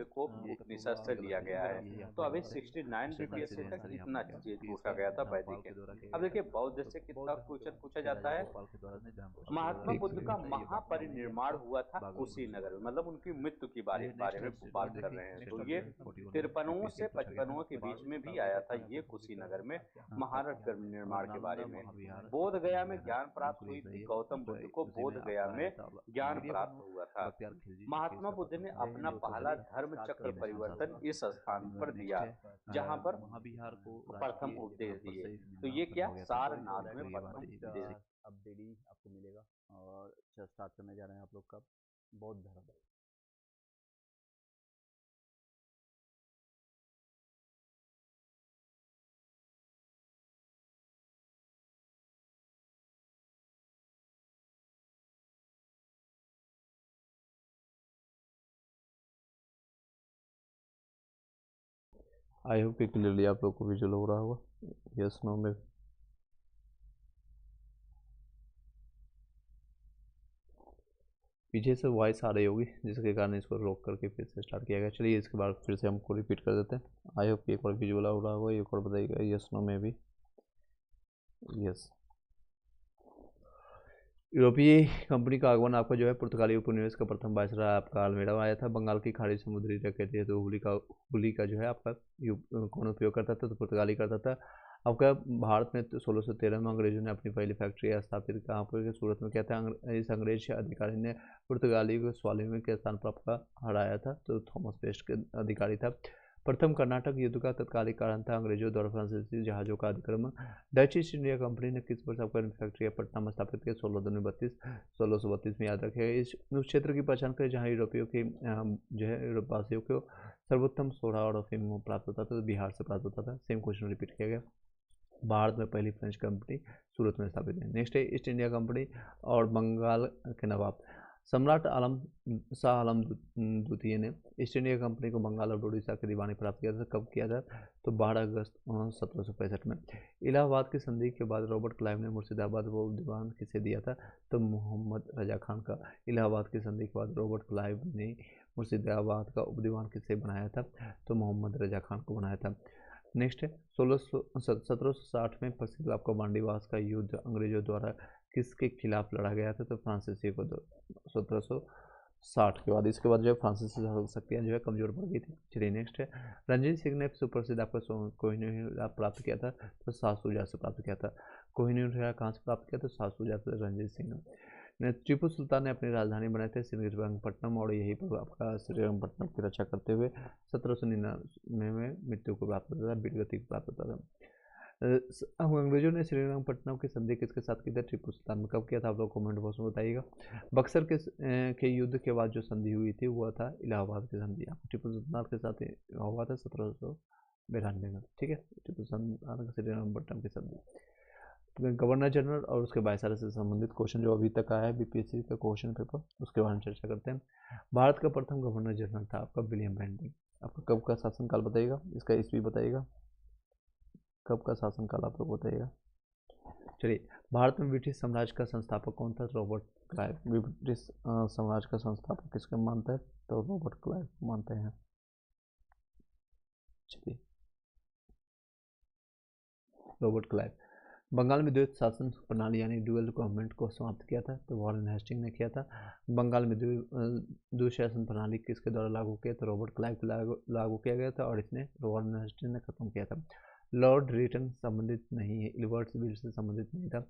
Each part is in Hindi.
को उपनिषद से लिया गया है। तो अभी 69 बीपीएससी तक इतना चीज पूछा गया था वैदिक के। अब देखिए बौद्ध से कितना क्वेश्चन पूछा जाता है। महात्मा बुद्ध का महापरिनिर्वाण हुआ था कुशीनगर में, मतलब उनकी मृत्यु की बारे में बात कर रहे हैं। तो ये 53 से 55 के बीच में भी आया था ये कुशीनगर में महारथ निर्माण के बारे में। बोध गया में ज्ञान प्राप्त हुई थी, गौतम बुद्ध को बोध गया में ज्ञान प्राप्त हुआ था। महात्मा बुद्ध ने अपना पहला धर्म चक्र परिवर्तन इस स्थान पर दिया जहां पर प्रथम उपदेश दिए। तो ये क्या सारनाथ में प्रथम उपदेश। अब डेली आपको मिलेगा और स्टार्ट करने जा रहे हैं आप लोग का बौद्ध धर्म। आई होप कि क्लियरली आप लोग को विजुअल हो रहा होगा। यस नो में पीछे से वॉइस आ रही होगी जिसके कारण इसको रोक करके फिर से स्टार्ट किया गया। चलिए इसके बाद फिर से हमको रिपीट कर देते हैं। आई होप कि एक और विजुअल हो रहा होगा। एक और बताइएगा यस नो में भी। यस, यूरोपीय कंपनी का आगमन आपका जो है पुर्तगाली उपनिवेश का प्रथम वायसराय आपका अल्मेडा में आया था। बंगाल की खाड़ी समुद्री कहते हैं तो हुली का जो है आपका कौन उपयोग करता था, तो पुर्तगाली करता था। आपका भारत में तो 1613 में अंग्रेजों ने अपनी पहली फैक्ट्री स्थापित कहाँ पर, सूरत में किया था। इस अंग्रेज अधिकारी ने पुर्तगाली को स्वाभिमान के स्थान पर आपका हराया था, तो थॉमस पेस्ट के अधिकारी था। प्रथम कर्नाटक युद्ध का तत्कालिक कारण था अंग्रेजों द्वारा फ्रांसीसी जहाज़ों का अतिक्रमण। डच ईस्ट इंडिया कंपनी ने किस वर्ष आपका फैक्ट्री पटना में स्थापित किया, 1632 में। याद रखिएगा इस उस क्षेत्र की पहचान करें जहाँ यूरोपियों की जो है यूरोपवासियों को सर्वोत्तम सोडा और अफीम प्राप्त होता था, तो बिहार से प्राप्त होता था। सेम क्वेश्चन रिपीट किया गया। भारत में पहली फ्रेंच कंपनी सूरत में स्थापित है। नेक्स्ट है ईस्ट इंडिया कंपनी और बंगाल के नवाब सम्राट शाह आलम द्वितीय ने ईस्ट इंडिया कंपनी को बंगाल और उड़ीसा की दीवानी प्राप्त किया था। कब किया था, तो 12 अगस्त 1765 में। इलाहाबाद की संधि के बाद रॉबर्ट क्लाइव ने मुर्शिदाबाद को दीवान किसे दिया था, तो मोहम्मद रजा खान का। इलाहाबाद की संधि के बाद रॉबर्ट क्लाइव ने मुर्शिदाबाद का उपदीवान किसे बनाया था, तो मोहम्मद रजा खान को बनाया था। नेक्स्ट है 1760 में प्रसिद्ध आपका मांडीवास का युद्ध अंग्रेजों द्वारा किसके खिलाफ लड़ा गया था, तो फ्रांसीसी को। 1760 के बाद इसके बाद जो है फ्रांसीसी शक्तियाँ जो है कमजोर पड़ गई थी। चलिए नेक्स्ट है रंजीत सिंह ने सुप्रसिद्ध आपका कोहिनूर प्राप्त किया था, तो सासूजा से प्राप्त किया था। कोहिनूर कहाँ से प्राप्त किया, तो सासूजा से रंजीत सिंह ने। टीपू सुल्तान ने अपनी राजधानी बनाई थी श्रीरंगपट्टनम, और यहीं पर आपका श्रीरंगपट्टनम की रक्षा करते हुए 1799 में मृत्यु को प्राप्त होता था, वीरगति को प्राप्त होता था। अंग्रेजों ने श्रीरंगपट्टनम की संधि किसके साथ की थी, टीपू सुल्तान में। कब किया था, आप लोग कमेंट बॉक्स में बताइएगा। बक्सर के युद्ध के बाद जो संधि हुई थी वो था इलाहाबाद की संधि, टीपू सुल्तान के साथ हुआ था 1792 में। ठीक है, टीपू सुल्तान श्रीरंगपट्टनम की संधि। गवर्नर जनरल और उसके वायसराय से संबंधित क्वेश्चन जो अभी तक आया है बीपीएससी का क्वेश्चन पेपर, उसके बारे में चर्चा करते हैं। भारत का प्रथम गवर्नर जनरल था आपका विलियम बेंटिंग। आपका कब का शासनकाल बताइएगा, इसका ईस्वी बताइएगा, कब का शासनकाल आप लोग बताइएगा। चलिए, भारत में ब्रिटिश साम्राज्य का संस्थापक कौन था, रॉबर्ट क्लाइव। ब्रिटिश साम्राज्य का संस्थापक किसका मानता है, तो रॉबर्ट क्लाइव मानते हैं। चलिए, रॉबर्ट क्लाइव। बंगाल में द्वैत शासन प्रणाली यानी ड्यूअल गवर्नमेंट को समाप्त किया था, तो वॉरेन हेस्टिंग ने किया था। बंगाल में द्वैत शासन प्रणाली किसके द्वारा लागू किया, तो रॉबर्ट क्लाइव को लागू किया गया था, और इसने वॉरेन हेस्टिंग ने खत्म किया था। लॉर्ड रिटन संबंधित नहीं है, इल्बर्ट्स बिल से संबंधित नहीं था।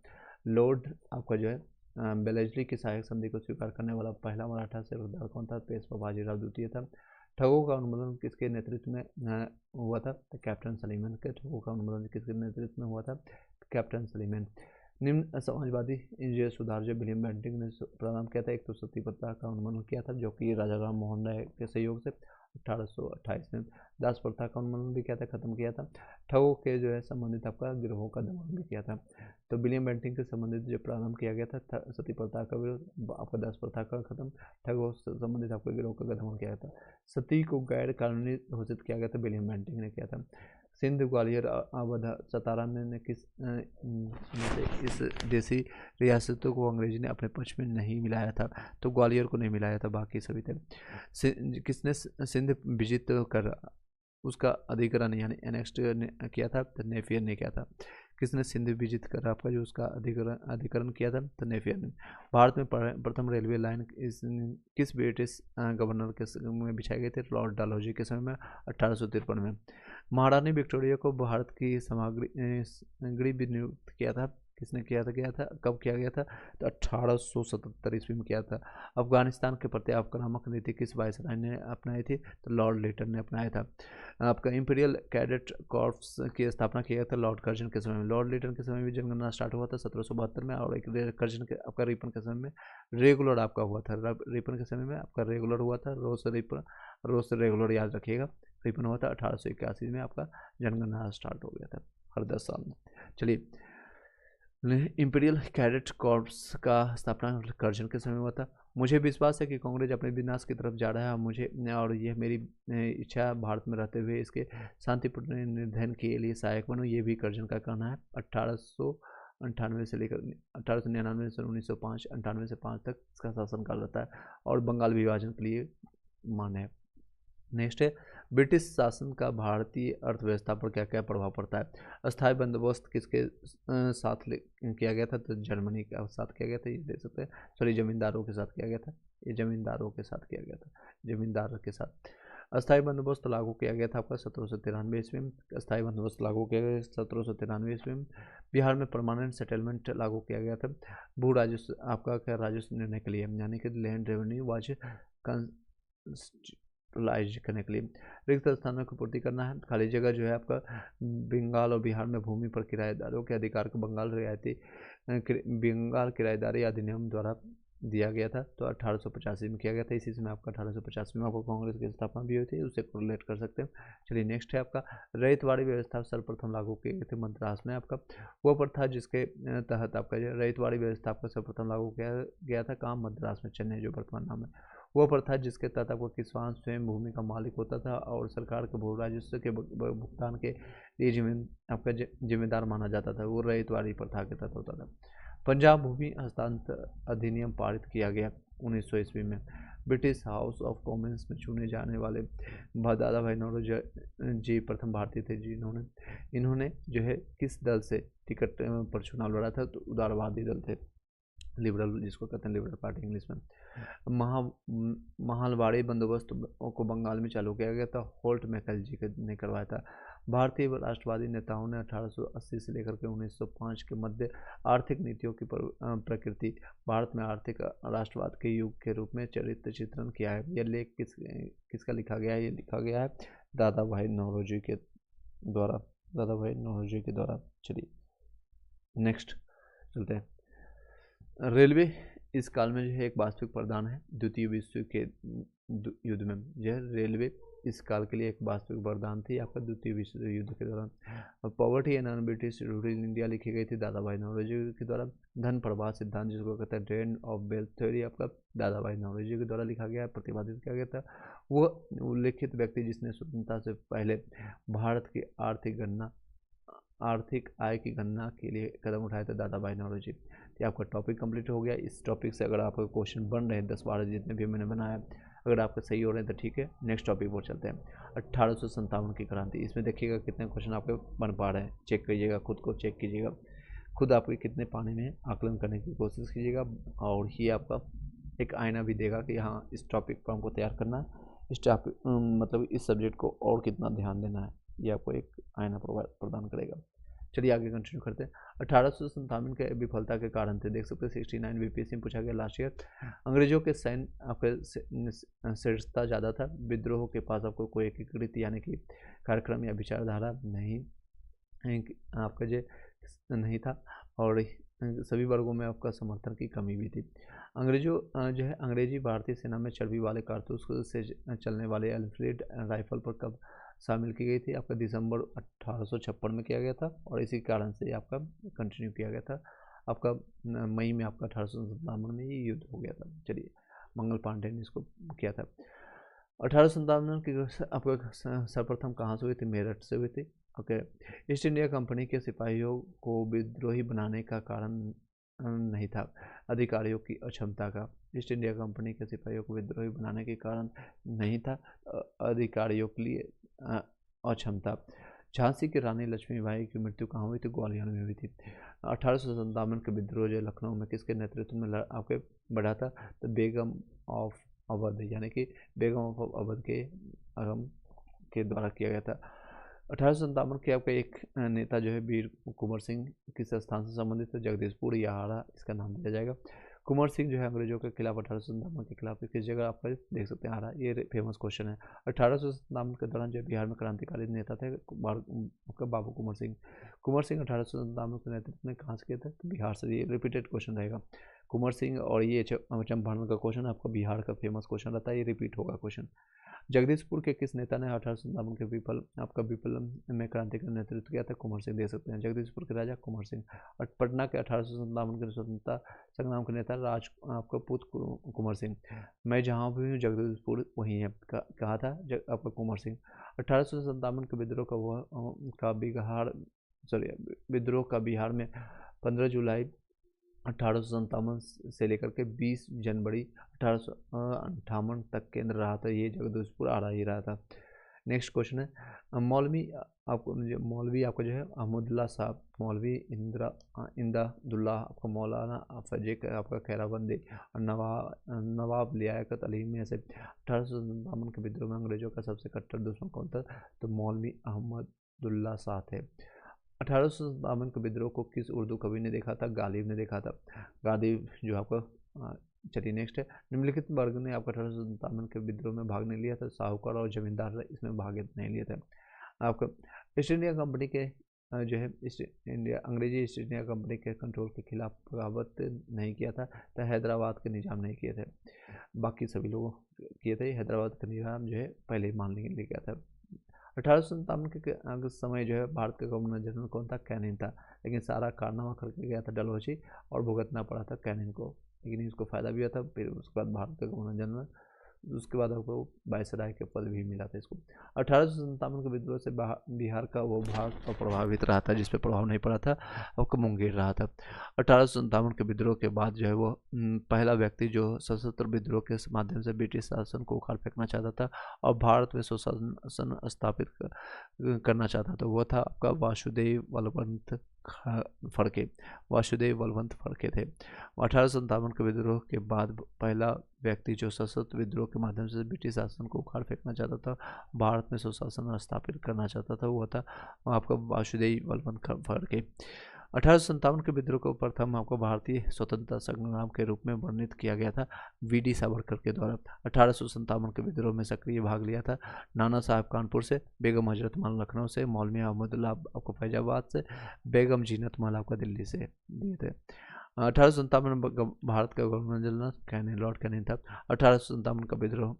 लॉर्ड आपका जो है बेलेजली की सहायक संधि को स्वीकार करने वाला पहला मराठा सेवादार कौन था, पेशवा बाजीराव द्वितीय था। ठगों का उन्मूलन किसके नेतृत्व में हुआ था, तो कैप्टन सलीमन के। ठगों का उन्मूलन किसके नेतृत्व में हुआ था, कैप्टन सलीमन। निम्न समाजवादी इंजीनियर सुधार जो विलियम बेंटिंग ने प्रारंभ किया था, एक तो सती प्रथा का उन्मूलन किया था जो कि राजा राम मोहन राय के सहयोग से 1828 में। दास प्रथा का उन्मूलन भी किया था, खत्म किया था। ठगों के जो है संबंधित आपका गिरोहों का दमन भी किया था। तो विलियम बेंटिंग के संबंधित जो प्रारंभ किया गया था सती प्रथा का विरोध, आपका दास प्रथा का खत्म, ठगों से संबंधित आपका गिरोह का दमन किया गया था। सती को गैर कानूनी घोषित किया गया था, विलियम बेंटिंग ने किया था। सिंध, ग्वालियर, अवध, सतारा में किस में से इस देसी रियासतों को अंग्रेजी ने अपने पक्ष में नहीं मिलाया था? तो ग्वालियर को नहीं मिलाया था, बाकी सभी थे। किसने सिंध विजित कर उसका अधिग्रहण यानी एनेक्स्ट किया था? तो नेपियर ने किया था। किसने सिंध विजित कर आपका जो उसका अधिकरण किया था? तो नेपियर ने। भारत में प्रथम रेलवे लाइन किस ब्रिटिश गवर्नर के में बिछाए गए थे? लॉर्ड डलहौजी के समय में 1853 में। महारानी विक्टोरिया को भारत की समाग्री भी नियुक्त किया था? किसने किया था कब किया गया था? तो 1877 ईस्वी में किया था। अफगानिस्तान के प्रति आक्रामक नीति किस वायसराय ने अपनाई थी? तो लॉर्ड लिटन ने अपनाया था। आपका इंपीरियल कैडेट कॉर्प्स की स्थापना किया था लॉर्ड कर्जन के समय में। लॉर्ड लिटन के समय में जनगणना स्टार्ट हुआ था 1772 में, और एक कर्जन के आपका रिपन के समय में रेगुलर आपका हुआ था। रिपन के समय में आपका रेगुलर हुआ था, रोज से रेगुलर याद रखिएगा। रिपन हुआ था 1881 में, आपका जनगणना स्टार्ट हो गया था हर 10 साल में। चलिए, इंपीरियल कैडेट कॉर्प्स का स्थापना कर्जन के समय हुआ था। मुझे विश्वास है कि कांग्रेस अपने विनाश की तरफ जा रहा है, और यह मेरी इच्छा भारत में रहते हुए इसके शांतिपूर्ण निर्धारण के लिए सहायक बनूं, ये भी कर्जन का कहना है। 1898 से लेकर 1899 से 1905, 98 से 5 तक इसका शासनकाल रहता है, और बंगाल विभाजन के लिए मान्य है। नेक्स्ट है, ब्रिटिश शासन का भारतीय अर्थव्यवस्था पर क्या क्या प्रभाव पड़ता है? अस्थायी बंदोबस्त किसके साथ किया गया था? तो जर्मनी के साथ किया गया था, ये देख सकते हैं। सॉरी, जमींदारों के साथ किया गया था, ये जमींदारों के साथ किया गया था, जमींदार के साथ। अस्थायी बंदोबस्त लागू किया गया था आपका 1793 ईस्वी में। अस्थायी बंदोबस्त लागू किया गया 1793 ईस्वी में। बिहार में परमानेंट सेटलमेंट लागू किया गया था भू राजस्व आपका क्या राजस्व निर्णय के लिए, यानी कि लैंड रेवेन्यू वाज लाइज करने के लिए। रिक्त स्थानों की पूर्ति करना है, खाली जगह जो है आपका बंगाल और बिहार में भूमि पर किराएदारों के अधिकार को बंगाल किराएदारी अधिनियम द्वारा दिया गया था। तो 1885 में किया गया था, इसी में आपका 1885 में आपको कांग्रेस की स्थापना भी हुई थी, उससे कोरिलेट कर सकते हैं। चलिए, नेक्स्ट है आपका रैयतवाड़ी व्यवस्था सर्वप्रथम लागू किए गए थे मद्रास में। आपका वो प्रथा जिसके तहत आपका जो रैयतवाड़ी व्यवस्था आपका सर्वप्रथम लागू किया गया था, काम मद्रास में, चेन्नई जो वर्तमान नाम है। वो प्रथा जिसके तहत आपको किसान स्वयं भूमि का मालिक होता था और सरकार के भू राजस्व के भुगतान के लिए आपका जिम्मेदार माना जाता था, वो रैयतवाड़ी प्रथा के तहत होता था। पंजाब भूमि हस्तांतर अधिनियम पारित किया गया 1900 ईस्वी में। ब्रिटिश हाउस ऑफ कॉमन्स में चुने जाने वाले दादा भाई नौरोजी जी प्रथम भारतीय थे इन्होंने जो है किस दल से टिकट पर चुनाव लड़ा था? तो उदारवादी दल थे, लिबरल जिसको कहते हैं लिबरल पार्टी इंग्लिश में। महालवाड़ी बंदोबस्त को बंगाल में चालू किया गया था, होल्ट मैकेलजी ने करवाया था। भारतीय राष्ट्रवादी नेताओं ने 1880 से लेकर के 1905 के मध्य आर्थिक नीतियों की प्रकृति भारत में आर्थिक राष्ट्रवाद के युग के रूप में चरित्र चित्रण किया है। यह लेख किसका लिखा गया है? ये लिखा गया है दादा भाई नौरोजी के द्वारा। चलिए, नेक्स्ट चलते हैं। रेलवे इस काल में जो है एक वास्तविक प्रदान है द्वितीय विश्व के युद्ध में। यह रेलवे इस काल के लिए एक वास्तविक वरदान थी आपका द्वितीय विश्व युद्ध के दौरान। Poverty and non British rural India लिखी गई थी दादा भाई नौरोजी के द्वारा। धन प्रवाह सिद्धांत जिसको कहते हैं ड्रेन ऑफ वेल्थ थ्योरी आपका दादा भाई नौरोजी के द्वारा लिखा गया, प्रतिपादित किया गया था। वो उल्लेखित व्यक्ति जिसने स्वतंत्रता से पहले भारत की आर्थिक आय की गणना के लिए कदम उठाए थे दादा भाई नौरोजी। तो आपका टॉपिक कंप्लीट हो गया। इस टॉपिक से अगर आपके क्वेश्चन बन रहे हैं 10-12 जितने भी मैंने बनाया, अगर आपके सही हो रहे हैं तो ठीक है, नेक्स्ट टॉपिक पर चलते हैं। 1857 की क्रांति, इसमें देखिएगा कितने क्वेश्चन आपके बन पा रहे हैं, चेक करिएगा, खुद को चेक कीजिएगा, खुद आपके कितने पाने में आकलन करने की कोशिश कीजिएगा। और ये आपका एक आईना भी देगा कि हाँ इस टॉपिक पर हमको तैयार करना है, इस टॉपिक मतलब इस सब्जेक्ट को और कितना ध्यान देना है, ये आपको एक आईना प्रदान करेगा। चलिए आगे कंटिन्यू करते हैं। 1857 के विफलता के कारण थे, देख सकते हैं 69 बीपीएससी में पूछा गया लास्ट ईयर। अंग्रेजों के सैन्य आपके श्रेष्ठता ज़्यादा था, विद्रोह के पास आपको कोई एकीकृत यानी कि कार्यक्रम या विचारधारा नहीं आपका जो नहीं था, और सभी वर्गों में आपका समर्थन की कमी भी थी। अंग्रेजों जो है अंग्रेजी भारतीय सेना में चर्बी वाले कारतूस से चलने वाले एनफील्ड राइफल पर कब शामिल की गई थी? आपका दिसंबर 1856 में किया गया था, और इसी कारण से आपका कंटिन्यू किया गया था। आपका मई में आपका 1857 में ये युद्ध हो गया था। चलिए, मंगल पांडे ने इसको किया था। 1857 की आपका सर्वप्रथम कहाँ से हुई थी? मेरठ से हुई थी। ओके, ईस्ट इंडिया कंपनी के सिपाहियों को विद्रोही बनाने का कारण नहीं था अधिकारियों की अक्षमता का। ईस्ट इंडिया कंपनी के सिपाहियों को विद्रोही बनाने के कारण नहीं था अधिकारियों के लिए अक्षमता। झांसी की रानी लक्ष्मीबाई की मृत्यु कहाँ हुई थी? ग्वालियर में हुई थी। 1857 के विद्रोह जो लखनऊ में किसके नेतृत्व में आपके बढ़ा था? तो बेगम ऑफ अवध, यानी कि बेगम ऑफ अवध के द्वारा किया गया था। 1857 के आपका एक नेता जो है वीर कुंवर सिंह किस स्थान से संबंधित है? जगदीशपुर या हाड़ा, इसका नाम दिया जाएगा। कुंवर सिंह जो है अंग्रेजों के खिलाफ 1857 के खिलाफ किस जगह आपका देख सकते हैं हाड़ा, ये फेमस क्वेश्चन है। 1857 के दौरान जो बिहार में क्रांतिकारी नेता थे आपका बाबू कुंवर सिंह। कुंवर सिंह 1857 के नेतृत्व में कहाँ से किए थे? तो बिहार से। ये रिपीटेड क्वेश्चन रहेगा कुंवर सिंह, और ये चंपारण का क्वेश्चन आपका बिहार का फेमस क्वेश्चन रहता है, ये रिपीट होगा क्वेश्चन। जगदीशपुर के किस नेता ने 1857 के विप्लव में क्रांति का नेतृत्व किया था? कुंवर सिंह दे सकते हैं। जगदीशपुर के राजा कुंवर सिंह। और पटना के 1857 के स्वतंत्रता संग्राम के नेता आपका पुत्र कुंवर सिंह। मैं जहाँ भी हूँ जगदीशपुर वहीं है, कहा था आपका कुंवर सिंह। 1857 के विद्रोह का बिहार में 15 जुलाई 1857 से लेकर के 20 जनवरी 1858 तक केंद्र रहा था, ये जगदीशपुर आ रहा ही रहा था। नेक्स्ट क्वेश्चन है मौलवी आपको जो है अहमदुल्ला साहब, मौलवी इंदादुल्ला आपका, मौलाना फजेक आपका खैराबंदी और नवाब लियाकत अली में से 1857 के विद्रोह में अंग्रेजों का सबसे कट्टर दुश्मन कौन था? तो मौलवी अहमदुल्ला शाह थे। 1857 के विद्रोह को किस उर्दू कवि ने देखा था? गालिब ने देखा था। गालिब जो आपका चलिए नेक्स्ट है निम्नलिखित वर्ग ने आपका 1857 के विद्रोह में भाग नहीं लिया था? साहूकार और जमींदार इसमें भाग नहीं लिया था। आपका ईस्ट इंडिया कंपनी के जो है अंग्रेजी ईस्ट इंडिया कंपनी के कंट्रोल के खिलाफ बगावत नहीं किया था, तो हैदराबाद के निजाम नहीं किए थे, बाकी सभी लोगों किए थे। हैदराबाद का निजाम जो है पहले ही मान लिया गया था। 1857 के समय जो है भारत का गवर्नर जनरल कौन था? कैनिंग था, लेकिन सारा कारनामा करके गया था डलहौजी और भुगतना पड़ा था कैनिंग को, लेकिन इसको फायदा भी हुआ था। फिर उसके बाद भारत का गवर्नर जनरल, उसके बाद आपको वायसराय के पद भी मिला था इसको। 1857 के विद्रोह से बिहार का वो भाग प्रभावित रहा था, जिस पे प्रभाव नहीं पड़ा था आपका मुंगेर रहा था। 1857 के विद्रोह के बाद जो है वो पहला व्यक्ति जो सशस्त्र विद्रोह के माध्यम से ब्रिटिश शासन को उखाड़ फेंकना चाहता था और भारत में सुशासन स्थापित करना चाहता था, वो था आपका वासुदेव बलवंत फड़के थे। 1857 के विद्रोह के बाद पहला व्यक्ति जो सशस्त्र विद्रोह के माध्यम से ब्रिटिश शासन को उखाड़ फेंकना चाहता था, भारत में सुशासन स्थापित करना चाहता था, वो था आपका वासुदेव बलवंत फड़के। 1857 के विद्रोह को प्रथम आपको भारतीय स्वतंत्रता संग्राम के रूप में वर्णित किया गया था वी.डी. सावरकर के द्वारा। 1857 के विद्रोह में सक्रिय भाग लिया था नाना साहब कानपुर से, बेगम हजरत महल लखनऊ से, मौलवी अहमदुल्ला आपको फैजाबाद से, बेगम जीनत महल आपका दिल्ली से दिए थे। 1857 में भारत का गवर्नर जनरल लॉर्ड कैनिंग था। 1857 का विद्रोह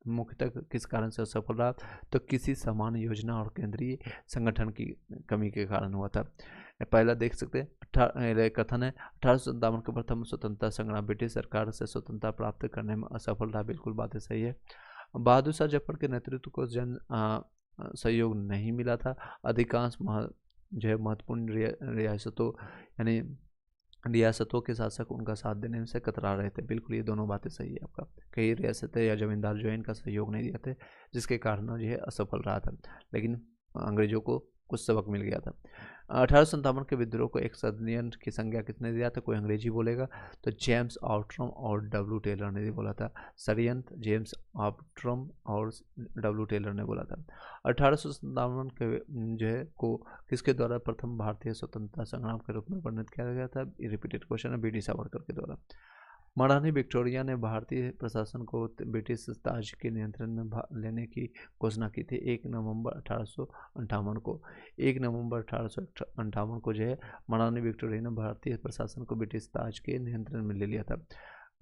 मुख्यतः किस कारण से असफल रहा? तो किसी समान योजना और केंद्रीय संगठन की कमी के कारण हुआ था। पहला देख सकते हैं कथन है 1857 के प्रथम स्वतंत्रता संग्राम ब्रिटिश सरकार से स्वतंत्रता प्राप्त करने में असफल रहा, बिल्कुल बातें सही है। बहादुर शाह जफर के नेतृत्व को जन सहयोग नहीं मिला था, अधिकांश जो है महत्वपूर्ण रियासतों के शासक उनका साथ देने से कतरा रहे थे, बिल्कुल ये दोनों बातें सही है आपका। कई रियासतें या जमींदार जो है इनका सहयोग नहीं दिया थे, जिसके कारण जो है असफल रहा था, लेकिन अंग्रेजों को कुछ सबक मिल गया था। 1857 के विद्रोह को एक षड्यंत्र की संज्ञा किसने दिया था? कोई अंग्रेजी बोलेगा तो जेम्स आउट्रम और डब्ल्यू टेलर ने बोला था। षड्यंत्र जेम्स आउट्रम और डब्ल्यू टेलर ने बोला था। 1857 के जो है को किसके द्वारा प्रथम भारतीय स्वतंत्रता संग्राम के रूप में वर्णित किया गया था? रिपीटेड क्वेश्चन है, वी.डी. सावरकर के द्वारा। महारानी विक्टोरिया ने भारतीय प्रशासन को ब्रिटिश ताज के नियंत्रण में लेने की घोषणा की थी 1 नवंबर 1858 को। 1 नवंबर 1858 को जो है महारानी विक्टोरिया ने भारतीय प्रशासन को ब्रिटिश ताज के नियंत्रण में ले लिया था।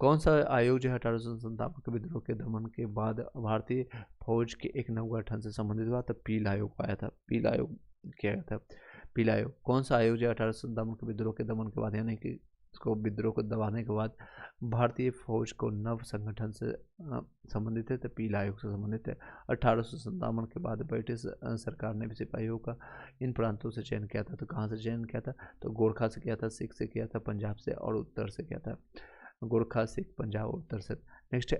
कौन सा आयोग जो है 1857 के विद्रोह के दमन के बाद भारतीय फौज के एक नवगठन से संबंधित हुआ? तो पील आयोग आया था, पील आयोग किया गया था। पील आयोग कौन सा आयोग जो 1857 के विद्रोह के दमन के बाद यानी कि उसको विद्रोह को दबाने के बाद भारतीय फौज को नव संगठन से संबंधित थे, तो पीला आयोग से संबंधित थे। 1857 के बाद ब्रिटिश सरकार ने भी सिपाहियों का इन प्रांतों से चयन किया था। तो कहाँ से चयन किया था? तो गोरखा से किया था, सिख से किया था, पंजाब से और उत्तर से किया था। गोरखा, सिख, पंजाब, उत्तर से। नेक्स्ट है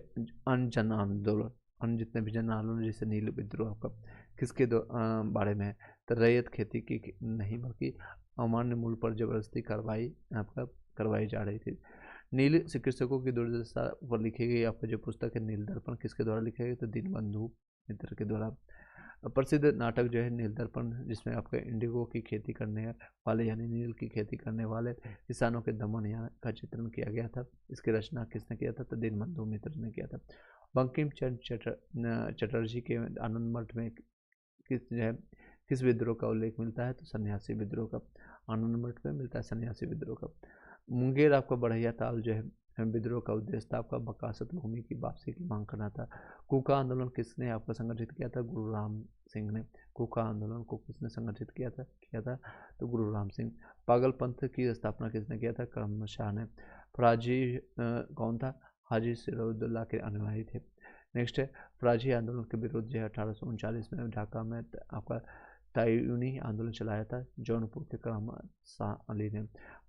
अन्य जन आंदोलन। अन्य जितने भी जन आंदोलन जैसे नील विद्रोह आपका किसके बारे में है? तो रैयत खेती की नहीं बल्कि अमान्य मूल पर जबरदस्ती कार्रवाई आपका करवाई जा रही थी। नील चिकित्सकों की दुर्दशा पर लिखी गई आपका जो पुस्तक है नील दर्पण किसके द्वारा लिखा गया? तो दीनबंधु मित्र के द्वारा। प्रसिद्ध नाटक जो है नील दर्पण, जिसमें आपका इंडिगो की खेती करने वाले यानी नील की खेती करने वाले किसानों के दमन यहाँ का चित्रण किया गया था। इसकी रचना किसने किया था? तो दीनबंधु मित्र ने किया था। बंकिम चंद्र चटर्जी के आनंद मठ में किस विद्रोह का उल्लेख मिलता है? तो सन्यासी विद्रोह का आनंद मठ में मिलता है, सन्यासी विद्रोह का। मुंगेर आपका बढ़ैया ताल जो है विद्रोह का उद्देश्य था आपका बकासत भूमि की वापसी की मांग करना था। कूका आंदोलन किसने आपका संगठित किया था? गुरु राम सिंह ने। कूका आंदोलन को किसने संगठित किया था? तो गुरु राम सिंह। पागल पंथ की स्थापना किसने किया था? करम शाह ने। फराजी कौन था? हाजी सिराजुद्दौला के अनुयायी थे। नेक्स्ट है फराजी आंदोलन के विरुद्ध जो है 1839 में ढाका में आपका तायूनी आंदोलन चलाया था जौनपुर के करम शाह अली ने।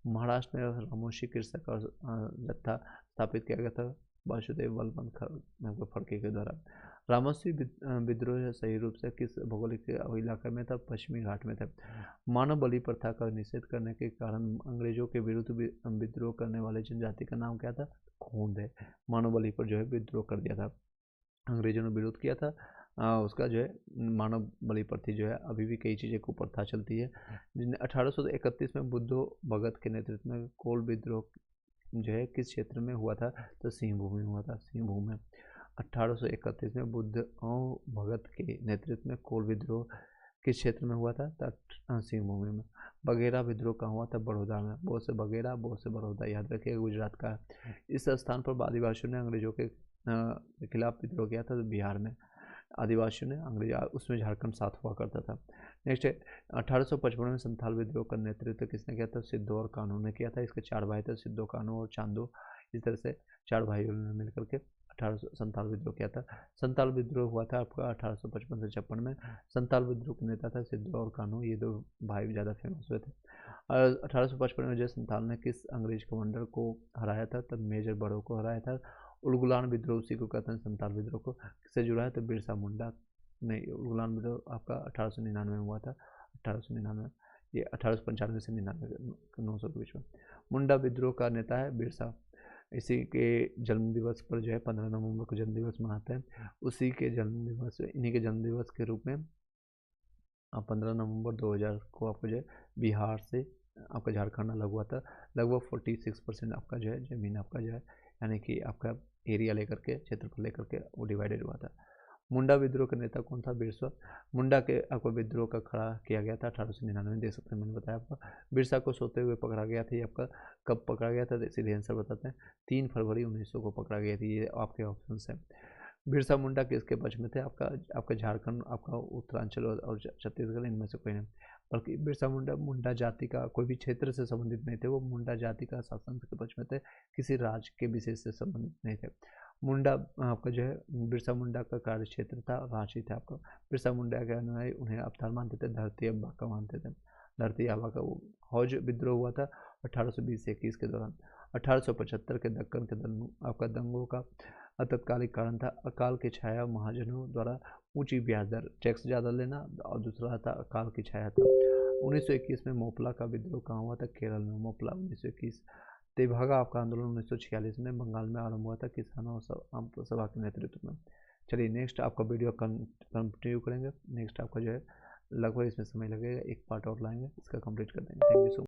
महाराष्ट्र में रामोशी कृषक और जत्था स्थापित किया गया था वासुदेव बलवंत फड़के के द्वारा। रामोशी विद्रोह सही रूप से किस भौगोलिक इलाके में था? पश्चिमी घाट में था। मानव बलि प्रथा का निषेध करने के कारण अंग्रेजों के विरुद्ध विद्रोह करने वाले जनजाति का नाम क्या था? खोंद है। मानव बलि पर जो है विद्रोह कर दिया था, अंग्रेजों ने विरोध किया था उसका जो है मानव बलि प्रथा जो है अभी भी कई चीज़ें को प्रथा चलती है। 1831 में बुद्धो भगत के नेतृत्व में कोल विद्रोह जो है किस क्षेत्र में हुआ था? तो सिंहभूमि में हुआ था, सिंहभूमि में। 1831 में बुद्ध भगत के नेतृत्व में कोल विद्रोह किस क्षेत्र में हुआ था? तो सिंहभूमि में। बघेरा विद्रोह कहाँ हुआ था? बड़ौदा में। बो से बघेरा, बो से बड़ौदा, याद रखिएगा गुजरात का है। इस स्थान पर आदिवासियों ने अंग्रेजों के खिलाफ विद्रोह किया था तो बिहार में। आदिवासियों ने अंग्रेज उसमें झारखंड साथ हुआ करता था। नेक्स्ट है 1855 में संथाल विद्रोह का नेतृत्व किसने किया था? सिद्धो और कानू ने किया था। इसके 4 भाई थे, सिद्धो, कानू और चांदो। इस तरह से 4 भाइयों ने मिलकर के 1800 संथाल विद्रोह किया था। संथाल विद्रोह हुआ था आपका 1855 से 56 में। संथाल विद्रोह के नेता था सिद्धो और कानू, ये 2 भाई ज़्यादा फेमस हुए थे। और 1855 में जो संथाल ने किस अंग्रेज कमांडर को हराया था? तब मेजर बड़ो को हराया था। उलगुलान विद्रोह उसी को कहते हैं संथाल विद्रोह को। किससे जुड़ा है? तो बिरसा मुंडा नहीं। उलगुलान विद्रोह आपका 1899 में हुआ था। 1899 ये 1895 से 900 के बीच में। मुंडा विद्रोह का नेता है बिरसा। इसी के जन्म दिवस पर जो है 15 नवंबर को जन्म दिवस मनाते हैं। उसी के जन्म दिवस इन्हीं के जन्म दिवस के रूप में 15 नवंबर 2000 को आपको जो है बिहार से आपका झारखंड अलग हुआ था। लगभग 46% आपका जो है ज़मीन आपका जो है यानी कि आपका एरिया लेकर के क्षेत्रफल लेकर के वो डिवाइडेड हुआ था। मुंडा विद्रोह का नेता कौन था? बिरसा मुंडा के आपको विद्रोह का खड़ा किया गया था 1899 में, देख सकते हैं मैंने बताया आपको। बिरसा को सोते हुए पकड़ा गया था। ये आपका कब पकड़ा गया था? सीधे आंसर बताते हैं 3 फरवरी 1900 को पकड़ा गया था। ये आपके ऑप्शन है। बिरसा मुंडा किसके पक्ष में थे? आपका झारखंड, आपका उत्तरांचल और छत्तीसगढ़, इनमें से कोई नहीं। बल्कि बिरसा मुंडा जाति का कोई भी क्षेत्र से संबंधित नहीं थे। वो मुंडा जाति का शासन के पक्ष में थे, किसी राज्य के विशेष से संबंधित नहीं थे। मुंडा आपका जो है बिरसा मुंडा का कार्य क्षेत्र था रांची था आपका। बिरसा मुंडा के अनुयायी उन्हें अवतार मानते थे, धरती अब्बा का मानते थे। धरती आबा का वो हौज विद्रोह हुआ था 1820 से 21 के दौरान। 1875 के दक्कन के आपका दंगों का तत्कालिक कारण था अकाल की छाया, महाजनों द्वारा ऊंची ब्याज दर, टैक्स ज़्यादा लेना, और दूसरा था अकाल की छाया था। 1921 में मोपला का विद्रोह कहाँ हुआ था? केरल में। मोपला 1921। तेभागा आपका आंदोलन 1946 में बंगाल में आरंभ हुआ था किसानों सभा के नेतृत्व में। चलिए नेक्स्ट आपका वीडियो कंटिन्यू करेंगे। नेक्स्ट आपका जो है लगभग इसमें समय लगेगा, एक पार्ट और लाएंगे, इसका कंप्लीट कर देंगे। Thank you so much.